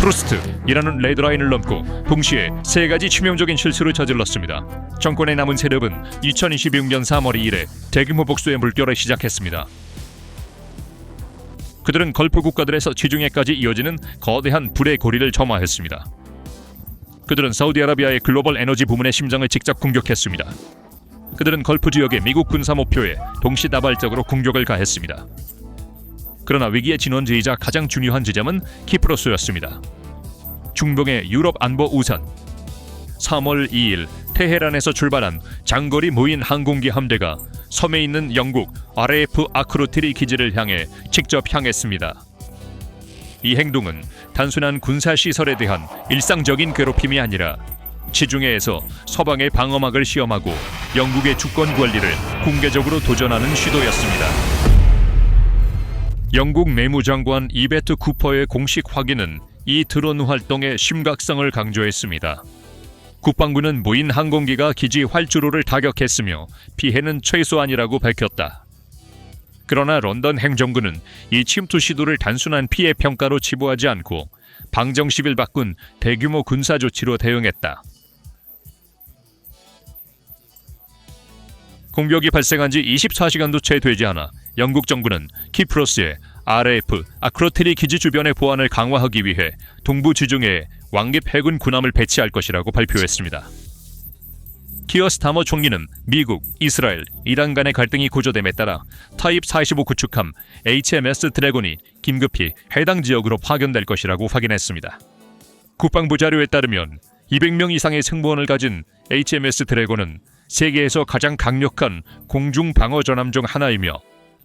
프루스트이라는 레드라인을 넘고 동시에 세 가지 치명적인 실수를 저질렀습니다. 정권에 남은 세력은 2026년 3월 2일에 대규모 복수의 물결을 시작했습니다. 그들은 걸프 국가들에서 지중해까지 이어지는 거대한 불의 고리를 점화했습니다. 그들은 사우디아라비아의 글로벌 에너지 부문의 심장을 직접 공격했습니다. 그들은 걸프 지역의 미국 군사 목표에 동시다발적으로 공격을 가했습니다. 그러나 위기의 진원지이자 가장 중요한 지점은 키프로스였습니다. 중동의 유럽 안보 우산. 3월 2일 테헤란에서 출발한 장거리 무인 항공기 함대가 섬에 있는 영국 RAF 아크로티리 기지를 향해 직접 향했습니다. 이 행동은 단순한 군사시설에 대한 일상적인 괴롭힘이 아니라 지중해에서 서방의 방어막을 시험하고 영국의 주권 권리를 공개적으로 도전하는 시도였습니다. 영국 내무장관 이베트 쿠퍼의 공식 확인은 이 드론 활동의 심각성을 강조했습니다. 국방부는 무인 항공기가 기지 활주로를 타격했으며 피해는 최소한이라고 밝혔다. 그러나 런던 행정부는 이 침투 시도를 단순한 피해 평가로 치부하지 않고 방정식을 바꾼 대규모 군사 조치로 대응했다. 공격이 발생한 지 24시간도 채 되지 않아 영국 정부는 키프로스의 RAF 아크로티리 기지 주변의 보안을 강화하기 위해 동부 지중해에 왕립 해군 군함을 배치할 것이라고 발표했습니다. 키어 스타머 총리는 미국, 이스라엘, 이란 간의 갈등이 고조됨에 따라 타입 45 구축함 HMS 드래곤이 긴급히 해당 지역으로 파견될 것이라고 확인했습니다. 국방부 자료에 따르면 200명 이상의 승무원을 가진 HMS 드래곤은 세계에서 가장 강력한 공중 방어 전함 중 하나이며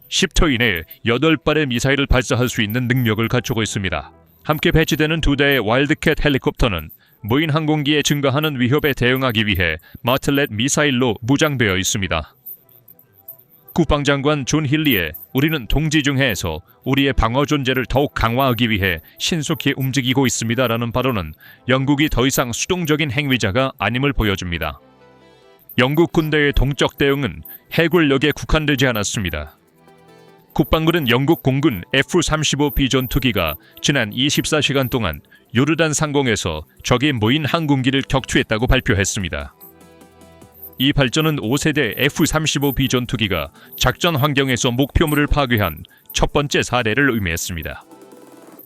10초 이내에 8발의 미사일을 발사할 수 있는 능력을 갖추고 있습니다. 함께 배치되는 2대의 와일드캣 헬리콥터는 무인 항공기에 증가하는 위협에 대응하기 위해 마틀렛 미사일로 무장되어 있습니다. 국방장관 존 힐리의 "우리는 동지중해에서 우리의 방어 존재를 더욱 강화하기 위해 신속히 움직이고 있습니다라는 발언은 영국이 더 이상 수동적인 행위자가 아님을 보여줍니다. 영국 군대의 동적 대응은 해군력에 국한되지 않았습니다. 국방부는 영국 공군 F-35B 전투기가 지난 24시간 동안 요르단 상공에서 적의 무인 항공기를 격추했다고 발표했습니다. 이 발전은 5세대 F-35B 전투기가 작전 환경에서 목표물을 파괴한 첫 번째 사례를 의미했습니다.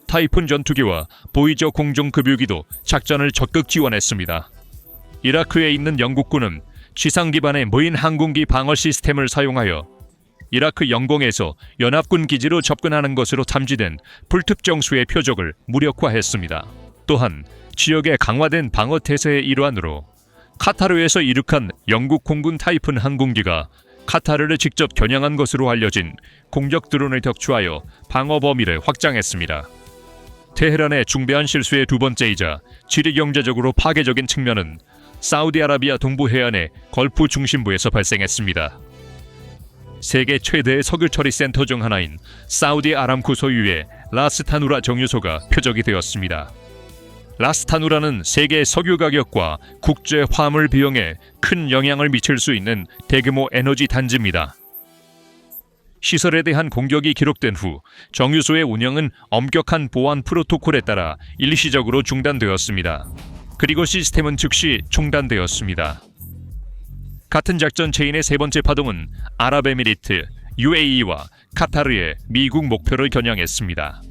타이푼 전투기와 보이저 공중급유기도 작전을 적극 지원했습니다. 이라크에 있는 영국군은 지상 기반의 무인 항공기 방어 시스템을 사용하여 이라크 영공에서 연합군 기지로 접근하는 것으로 탐지된 불특정 수의 표적을 무력화했습니다. 또한 지역의 강화된 방어 태세의 일환으로 카타르에서 이륙한 영국 공군 타이푼 항공기가 카타르를 직접 겨냥한 것으로 알려진 공격 드론을 격추하여 방어 범위를 확장했습니다. 테헤란의 중대한 실수의 두 번째이자 지리경제적으로 파괴적인 측면은 사우디아라비아 동부 해안의 걸프 중심부에서 발생했습니다. 세계 최대의 석유 처리 센터 중 하나인 사우디 아람코 소유의 라스타누라 정유소가 표적이 되었습니다. 라스타누라는 세계 석유 가격과 국제 화물 비용에 큰 영향을 미칠 수 있는 대규모 에너지 단지입니다. 시설에 대한 공격이 기록된 후 정유소의 운영은 엄격한 보안 프로토콜에 따라 일시적으로 중단되었습니다. 그리고 시스템은 즉시 중단되었습니다. 같은 작전 체인의 세 번째 파동은 아랍에미리트, UAE와 카타르의 미국 목표를 겨냥했습니다.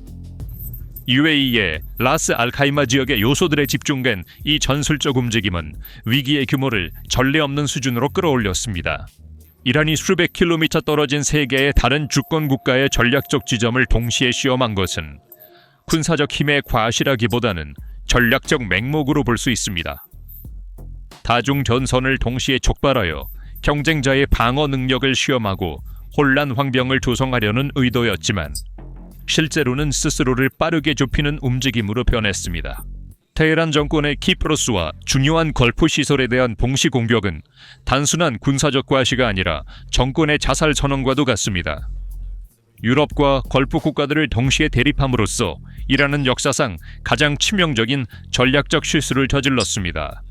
UAE의 라스 알카이마 지역의 요소들에 집중된 이 전술적 움직임은 위기의 규모를 전례 없는 수준으로 끌어올렸습니다. 이란이 수백 킬로미터 떨어진 세 개의 다른 주권 국가의 전략적 지점을 동시에 시험한 것은 군사적 힘의 과시라기보다는 전략적 맹목으로 볼 수 있습니다. 다중 전선을 동시에 촉발하여 경쟁자의 방어 능력을 시험하고 혼란 환경을 조성하려는 의도였지만 실제로는 스스로를 빠르게 좁히는 움직임으로 변했습니다. 테헤란 정권의 키프로스와 중요한 걸프 시설에 대한 봉시 공격은 단순한 군사적 과시가 아니라 정권의 자살 선언과도 같습니다. 유럽과 걸프 국가들을 동시에 대립함으로써 이란은 역사상 가장 치명적인 전략적 실수를 저질렀습니다.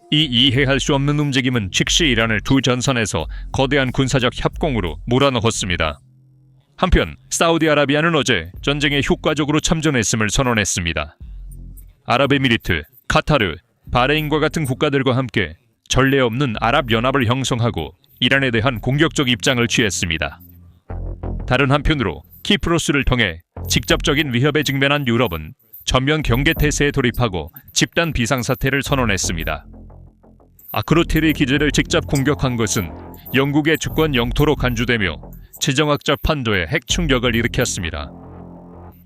이 이해할 수 없는 움직임은 즉시 이란을 두 전선에서 거대한 군사적 협공으로 몰아넣었습니다. 한편 사우디아라비아는 어제 전쟁에 효과적으로 참전했음을 선언했습니다. 아랍에미리트, 카타르, 바레인과 같은 국가들과 함께 전례 없는 아랍연합을 형성하고 이란에 대한 공격적 입장을 취했습니다. 다른 한편으로 키프로스를 통해 직접적인 위협에 직면한 유럽은 전면 경계태세에 돌입하고 집단 비상사태를 선언했습니다. 아크로티리 기지를 직접 공격한 것은 영국의 주권 영토로 간주되며 지정학적 판도에 핵 충격을 일으켰습니다.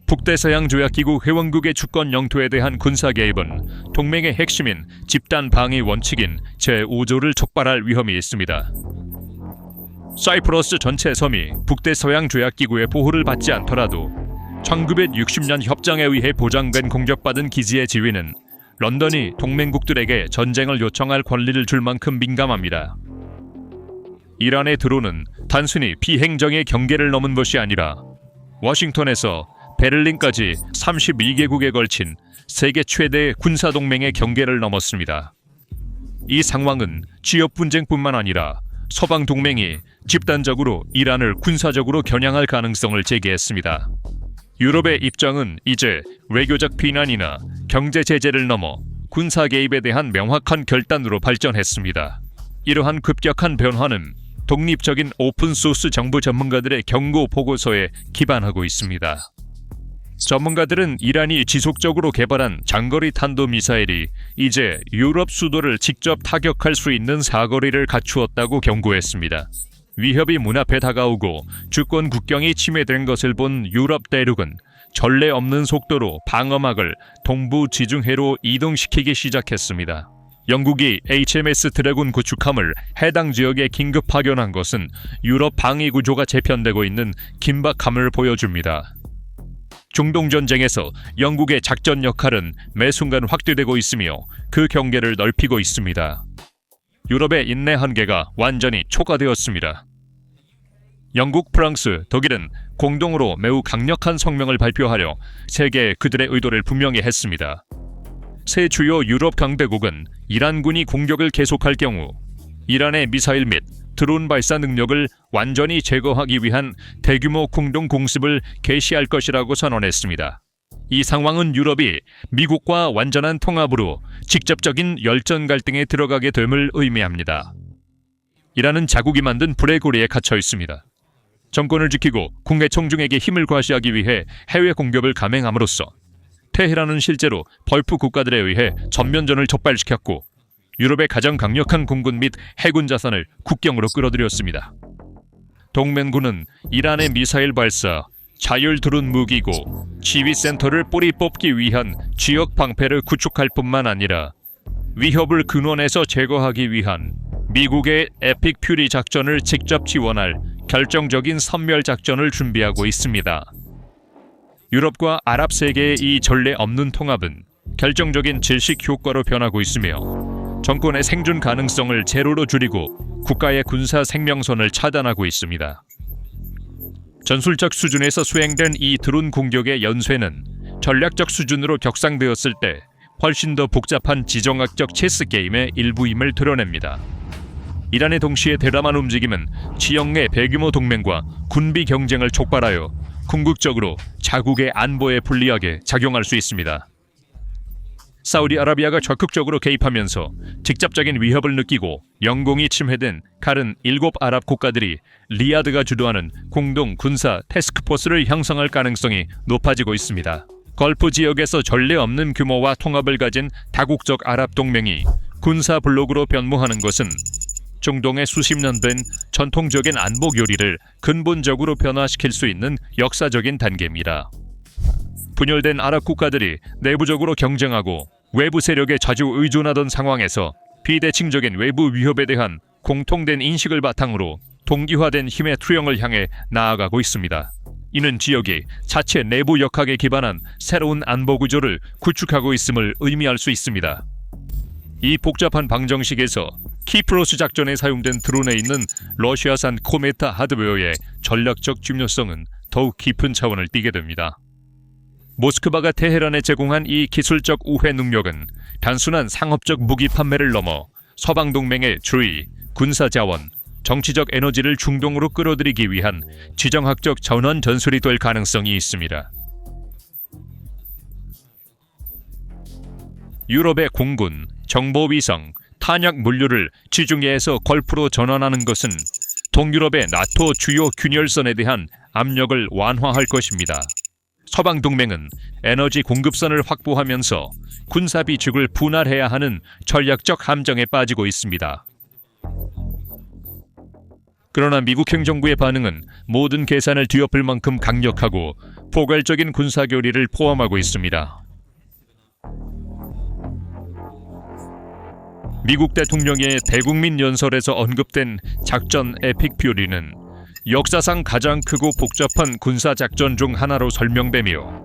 북대서양조약기구 회원국의 주권 영토에 대한 군사 개입은 동맹의 핵심인 집단 방위 원칙인 제5조를 촉발할 위험이 있습니다. 사이프러스 전체 섬이 북대서양조약기구의 보호를 받지 않더라도 1960년 협정에 의해 보장된 공격받은 기지의 지위는 런던이 동맹국들에게 전쟁을 요청할 권리를 줄 만큼 민감합니다. 이란의 드론은 단순히 비행정의 경계를 넘은 것이 아니라 워싱턴에서 베를린까지 32개국에 걸친 세계 최대 군사동맹의 경계를 넘었습니다. 이 상황은 지역 분쟁뿐만 아니라 서방 동맹이 집단적으로 이란을 군사적으로 겨냥할 가능성을 제기했습니다. 유럽의 입장은 이제 외교적 비난이나 경제 제재를 넘어 군사 개입에 대한 명확한 결단으로 발전했습니다. 이러한 급격한 변화는 독립적인 오픈소스 정부 전문가들의 경고 보고서에 기반하고 있습니다. 전문가들은 이란이 지속적으로 개발한 장거리 탄도미사일이 이제 유럽 수도를 직접 타격할 수 있는 사거리를 갖추었다고 경고했습니다. 위협이 문 앞에 다가오고 주권 국경이 침해된 것을 본 유럽 대륙은 전례 없는 속도로 방어막을 동부 지중해로 이동시키기 시작했습니다. 영국이 HMS 드래곤 구축함을 해당 지역에 긴급 파견한 것은 유럽 방위 구조가 재편되고 있는 긴박함을 보여줍니다. 중동 전쟁에서 영국의 작전 역할은 매 순간 확대되고 있으며 그 경계를 넓히고 있습니다. 유럽의 인내 한계가 완전히 초과되었습니다. 영국, 프랑스, 독일은 공동으로 매우 강력한 성명을 발표하려 세계에 그들의 의도를 분명히 했습니다. 세 주요 유럽 강대국은 이란군이 공격을 계속할 경우 이란의 미사일 및 드론 발사 능력을 완전히 제거하기 위한 대규모 공동 공습을 개시할 것이라고 선언했습니다. 이 상황은 유럽이 미국과 완전한 통합으로 직접적인 열전 갈등에 들어가게 됨을 의미합니다. 이란은 자국이 만든 불의 고리에 갇혀 있습니다. 정권을 지키고 국내 청중에게 힘을 과시하기 위해 해외 공격을 감행함으로써 테헤란은 실제로 벌프 국가들에 의해 전면전을 촉발시켰고 유럽의 가장 강력한 공군 및 해군 자산을 국경으로 끌어들였습니다. 동맹군은 이란의 미사일 발사, 자율 드론 무기고 지휘센터를 뿌리 뽑기 위한 지역 방패를 구축할 뿐만 아니라 위협을 근원에서 제거하기 위한 미국의 에픽 퓨리 작전을 직접 지원할 결정적인 선멸 작전을 준비하고 있습니다. 유럽과 아랍 세계의 이 전례 없는 통합은 결정적인 질식 효과로 변하고 있으며 정권의 생존 가능성을 제로로 줄이고 국가의 군사 생명선을 차단하고 있습니다. 전술적 수준에서 수행된 이 드론 공격의 연쇄는 전략적 수준으로 격상되었을 때 훨씬 더 복잡한 지정학적 체스 게임의 일부임을 드러냅니다. 이란의 동시에 대담한 움직임은 지역 내 대규모 동맹과 군비 경쟁을 촉발하여 궁극적으로 자국의 안보에 불리하게 작용할 수 있습니다. 사우디아라비아가 적극적으로 개입하면서 직접적인 위협을 느끼고 영공이 침해된 다른 7 아랍 국가들이 리야드가 주도하는 공동 군사 태스크포스를 형성할 가능성이 높아지고 있습니다. 걸프 지역에서 전례 없는 규모와 통합을 가진 다국적 아랍 동맹이 군사 블록으로 변모하는 것은 중동의 수십 년 된 전통적인 안보 교리를 근본적으로 변화시킬 수 있는 역사적인 단계입니다. 분열된 아랍 국가들이 내부적으로 경쟁하고 외부 세력에 자주 의존하던 상황에서 비대칭적인 외부 위협에 대한 공통된 인식을 바탕으로 동기화된 힘의 투영을 향해 나아가고 있습니다. 이는 지역이 자체 내부 역학에 기반한 새로운 안보 구조를 구축하고 있음을 의미할 수 있습니다. 이 복잡한 방정식에서 키프로스 작전에 사용된 드론에 있는 러시아산 코메타 하드웨어의 전략적 중요성은 더욱 깊은 차원을 띠게 됩니다. 모스크바가 테헤란에 제공한 이 기술적 우회 능력은 단순한 상업적 무기 판매를 넘어 서방 동맹의 주의, 군사 자원, 정치적 에너지를 중동으로 끌어들이기 위한 지정학적 전원 전술이 될 가능성이 있습니다. 유럽의 공군, 정보위성, 탄약 물류를 지중해에서 걸프로 전환하는 것은 동유럽의 나토 주요 균열선에 대한 압력을 완화할 것입니다. 서방 동맹은 에너지 공급선을 확보하면서 군사 비축을 분할해야 하는 전략적 함정에 빠지고 있습니다. 그러나 미국 행정부의 반응은 모든 계산을 뒤엎을 만큼 강력하고 포괄적인 군사 교리를 포함하고 있습니다. 미국 대통령의 대국민 연설에서 언급된 작전 에픽 퓨리는 역사상 가장 크고 복잡한 군사작전 중 하나로 설명되며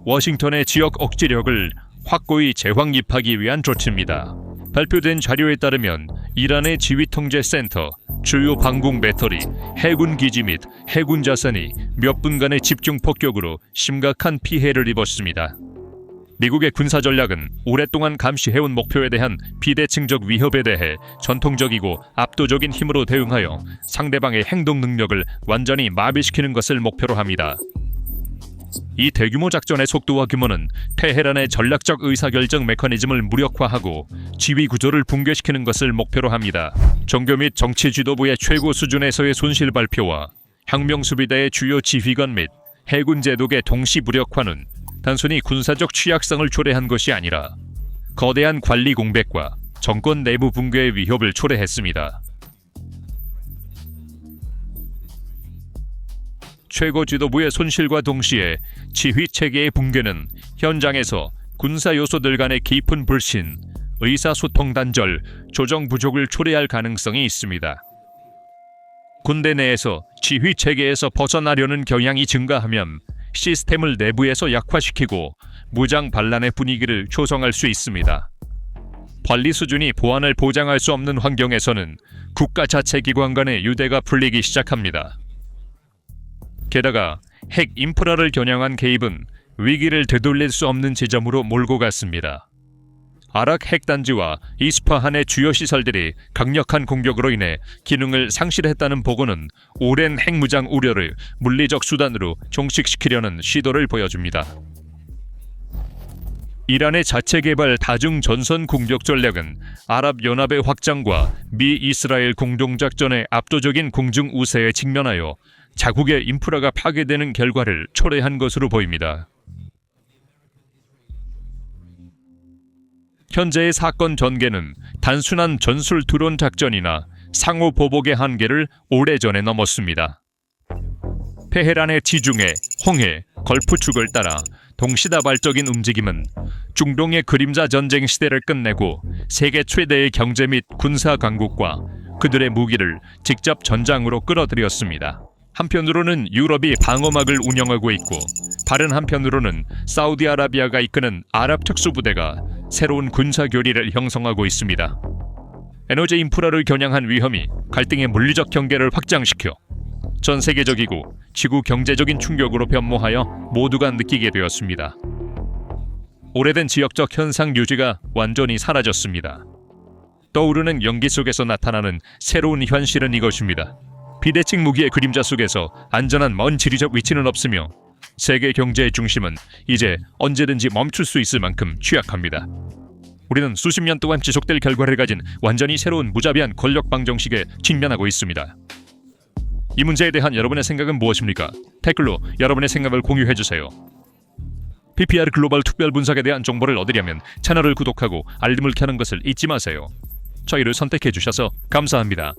워싱턴의 지역 억지력을 확고히 재확립하기 위한 조치입니다. 발표된 자료에 따르면 이란의 지휘통제센터, 주요 방공 배터리, 해군 기지 및 해군 자산이 몇 분간의 집중 폭격으로 심각한 피해를 입었습니다. 미국의 군사 전략은 오랫동안 감시해온 목표에 대한 비대칭적 위협에 대해 전통적이고 압도적인 힘으로 대응하여 상대방의 행동 능력을 완전히 마비시키는 것을 목표로 합니다. 이 대규모 작전의 속도와 규모는 테헤란의 전략적 의사결정 메커니즘을 무력화하고 지휘 구조를 붕괴시키는 것을 목표로 합니다. 정교 및 정치 지도부의 최고 수준에서의 손실 발표와 혁명수비대의 주요 지휘관 및 해군 제독의 동시 무력화는 단순히 군사적 취약성을 초래한 것이 아니라 거대한 관리 공백과 정권 내부 붕괴의 위협을 초래했습니다. 최고 지도부의 손실과 동시에 지휘 체계의 붕괴는 현장에서 군사 요소들 간의 깊은 불신, 의사소통 단절, 조정 부족을 초래할 가능성이 있습니다. 군대 내에서 지휘 체계에서 벗어나려는 경향이 증가하면 시스템을 내부에서 약화시키고 무장 반란의 분위기를 조성할 수 있습니다. 관리 수준이 보안을 보장할 수 없는 환경에서는 국가 자체 기관 간의 유대가 풀리기 시작합니다. 게다가 핵 인프라를 겨냥한 개입은 위기를 되돌릴 수 없는 지점으로 몰고 갔습니다. 아락 핵단지와 이스파한의 주요 시설들이 강력한 공격으로 인해 기능을 상실했다는 보고는 오랜 핵무장 우려를 물리적 수단으로 종식시키려는 시도를 보여줍니다. 이란의 자체 개발 다중 전선 공격 전략은 아랍연합의 확장과 미 이스라엘 공동작전의 압도적인 공중 우세에 직면하여 자국의 인프라가 파괴되는 결과를 초래한 것으로 보입니다. 현재의 사건 전개는 단순한 전술 드론 작전이나 상호 보복의 한계를 오래전에 넘었습니다. 테헤란의 지중해, 홍해, 걸프축을 따라 동시다발적인 움직임은 중동의 그림자 전쟁 시대를 끝내고 세계 최대의 경제 및 군사 강국과 그들의 무기를 직접 전장으로 끌어들였습니다. 한편으로는 유럽이 방어막을 운영하고 있고 다른 한편으로는 사우디아라비아가 이끄는 아랍 특수부대가 새로운 군사 교리를 형성하고 있습니다. 에너지 인프라를 겨냥한 위험이 갈등의 물리적 경계를 확장시켜 전 세계적이고 지구 경제적인 충격으로 변모하여 모두가 느끼게 되었습니다. 오래된 지역적 현상 유지가 완전히 사라졌습니다. 떠오르는 연기 속에서 나타나는 새로운 현실은 이것입니다. 비대칭 무기의 그림자 속에서 안전한 먼 지리적 위치는 없으며 세계 경제의 중심은 이제 언제든지 멈출 수 있을 만큼 취약합니다. 우리는 수십 년 동안 지속될 결과를 가진 완전히 새로운 무자비한 권력 방정식에 직면하고 있습니다. 이 문제에 대한 여러분의 생각은 무엇입니까? 댓글로 여러분의 생각을 공유해주세요. PPR 글로벌 특별 분석에 대한 정보를 얻으려면 채널을 구독하고 알림을 켜는 것을 잊지 마세요. 저희를 선택해주셔서 감사합니다.